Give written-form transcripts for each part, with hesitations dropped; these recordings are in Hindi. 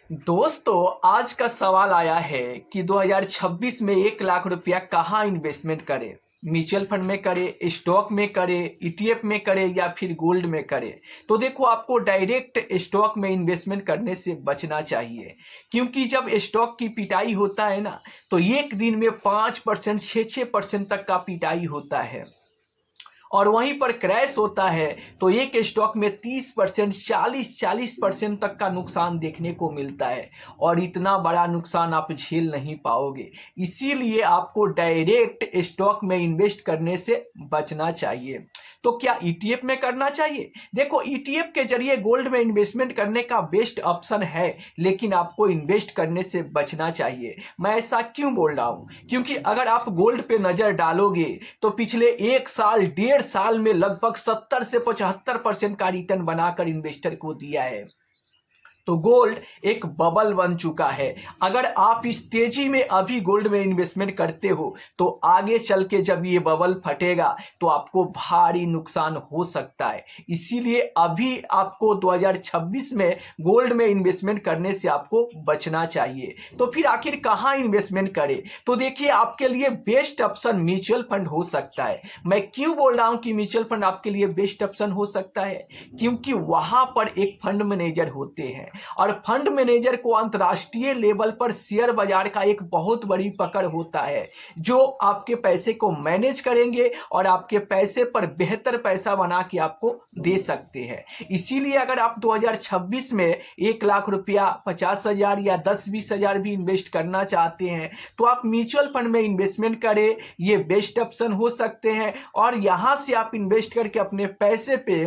दोस्तों, आज का सवाल आया है कि 2026 में 1 लाख रुपया कहाँ इन्वेस्टमेंट करें। म्यूचुअल फंड में करें, स्टॉक में करें, ईटीएफ में करें या फिर गोल्ड में करें। तो देखो, आपको डायरेक्ट स्टॉक में इन्वेस्टमेंट करने से बचना चाहिए, क्योंकि जब स्टॉक की पिटाई होता है ना, तो एक दिन में 5%, 6% तक का पिटाई होता है। और वहीं पर क्रैश होता है तो एक स्टॉक में 30%, 40% तक का नुकसान देखने को मिलता है, और इतना बड़ा नुकसान आप झेल नहीं पाओगे। इसीलिए आपको डायरेक्ट स्टॉक में इन्वेस्ट करने से बचना चाहिए। तो क्या ईटीएफ में करना चाहिए? देखो, ईटीएफ के जरिए गोल्ड में इन्वेस्टमेंट करने का बेस्ट ऑप्शन है, लेकिन आपको इन्वेस्ट करने से बचना चाहिए। मैं ऐसा क्यों बोल रहा हूं? क्योंकि अगर आप गोल्ड पे नजर डालोगे तो पिछले 1 साल, 1.5 साल में लगभग 70 से 75% का रिटर्न बनाकर इन्वेस्टर को दिया है। तो गोल्ड एक बबल बन चुका है। अगर आप इस तेजी में अभी गोल्ड में इन्वेस्टमेंट करते हो तो आगे चल के जब ये बबल फटेगा तो आपको भारी नुकसान हो सकता है। इसीलिए अभी आपको 2026 में गोल्ड में इन्वेस्टमेंट करने से आपको बचना चाहिए। तो फिर आखिर कहाँ इन्वेस्टमेंट करें? तो देखिए, आपके लिए बेस्ट ऑप्शन म्यूचुअल फंड हो सकता है। मैं क्यों बोल रहा हूं कि म्यूचुअल फंड आपके लिए बेस्ट ऑप्शन हो सकता है? क्योंकि वहां पर एक फंड मैनेजर होते हैं, और फंड मैनेजर को अंतर्राष्ट्रीय लेवल पर शेयर बाजार का एक बहुत बड़ी पकड़ होता है, जो आपके पैसे को मैनेज करेंगे और आपके पैसे पर बेहतर पैसा बना के आपको दे सकते हैं। इसीलिए अगर आप 2026 में 1 लाख रुपया, 50,000 या 10-20 हजार भी इन्वेस्ट करना चाहते हैं तो आप म्यूचुअल फंड में इन्वेस्टमेंट करें। ये बेस्ट ऑप्शन हो सकते हैं, और यहां से आप इन्वेस्ट करके अपने पैसे पे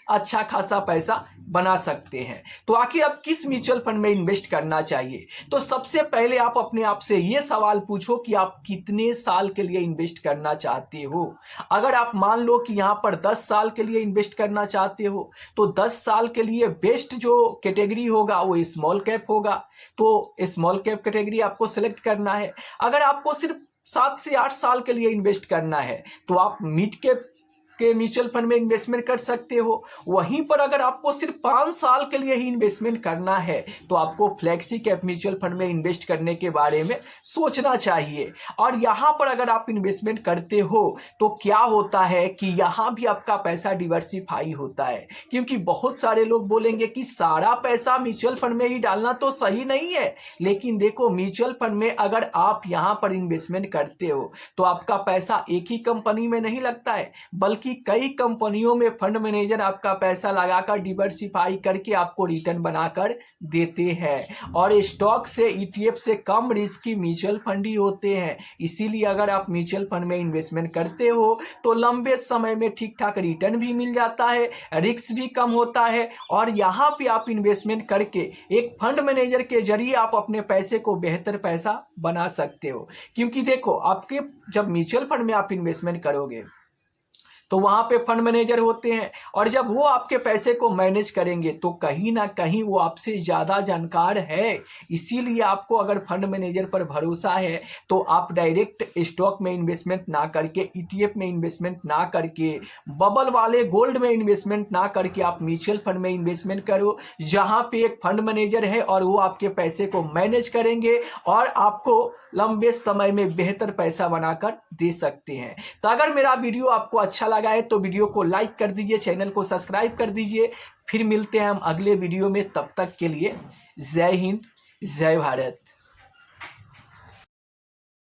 अच्छा खासा पैसा बना सकते हैं। तो आखिर अब किस म्यूचुअल फंड में इन्वेस्ट करना चाहिए? तो सबसे पहले आप अपने आप से ये सवाल पूछो कि आप कितने साल के लिए इन्वेस्ट करना चाहते हो। अगर आप मान लो कि यहां पर 10 साल के लिए इन्वेस्ट करना चाहते हो तो 10 साल के लिए बेस्ट जो कैटेगरी होगा वो स्मॉल कैप होगा। तो स्मॉल कैप कैटेगरी आपको सिलेक्ट करना है। अगर आपको सिर्फ 7 से 8 साल के लिए इन्वेस्ट करना है तो आप मिड कैप के म्यूचुअल फंड में इन्वेस्टमेंट कर सकते हो। वहीं पर अगर आपको सिर्फ 5 साल के लिए ही इन्वेस्टमेंट करना है तो आपको फ्लेक्सी कैप म्यूचुअल फंड में इन्वेस्ट करने के बारे में सोचना चाहिए। और यहां पर अगर आप इन्वेस्टमेंट करते हो तो क्या होता है कि यहां भी आपका पैसा डिवर्सिफाई होता है, क्योंकि बहुत सारे लोग बोलेंगे कि सारा पैसा म्यूचुअल फंड में ही डालना तो सही नहीं है। लेकिन देखो, म्यूचुअल फंड में अगर आप यहां पर इन्वेस्टमेंट करते हो तो आपका पैसा एक ही कंपनी में नहीं लगता है, बल्कि कि कई कंपनियों में फंड मैनेजर आपका पैसा लगाकर डिवर्सिफाई करके आपको रिटर्न बनाकर देते हैं। और स्टॉक से, ईटीएफ से कम रिस्की म्यूचुअल फंड ही होते हैं। इसीलिए अगर आप म्यूचुअल फंड में इन्वेस्टमेंट करते हो तो लंबे समय में ठीक ठाक रिटर्न भी मिल जाता है, रिस्क भी कम होता है, और यहाँ पे आप इन्वेस्टमेंट करके एक फंड मैनेजर के जरिए आप अपने पैसे को बेहतर पैसा बना सकते हो। क्योंकि देखो, आपके जब म्यूचुअल फंड में आप इन्वेस्टमेंट करोगे तो वहां पे फंड मैनेजर होते हैं, और जब वो आपके पैसे को मैनेज करेंगे तो कहीं ना कहीं वो आपसे ज्यादा जानकार है। इसीलिए आपको अगर फंड मैनेजर पर भरोसा है तो आप डायरेक्ट स्टॉक में इन्वेस्टमेंट ना करके, ईटीएफ में इन्वेस्टमेंट ना करके, बबल वाले गोल्ड में इन्वेस्टमेंट ना करके आप म्यूचुअल फंड में इन्वेस्टमेंट करो, जहां पे एक फंड मैनेजर है और वो आपके पैसे को मैनेज करेंगे और आपको लंबे समय में बेहतर पैसा बनाकर दे सकते हैं। तो अगर मेरा वीडियो आपको अच्छा लगा है तो वीडियो को लाइक कर दीजिए, चैनल को सब्सक्राइब कर दीजिए। फिर मिलते हैं हम अगले वीडियो में, तब तक के लिए जय हिंद, जय भारत।